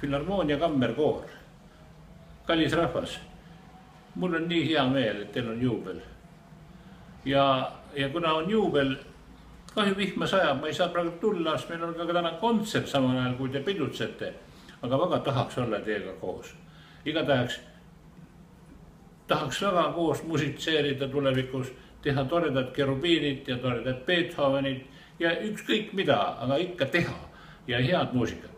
Filharmoonia kammerkoor. Kallis rahvas, mul on nii hea meel, et teil on juubel. Ja kuna on juubel, kahju vihma sajab, ma ei saa praegu tulla, sest meil on ka täna kontsert samal ajal, kui te pidutsete. Aga väga tahaks olla teiega koos. Igatahes tahaks väga koos musitseerida tulevikus, teha toredad kerubiinid ja toredad Beethovenid ja ükskõik mida, aga ikka teha ja head muusikat.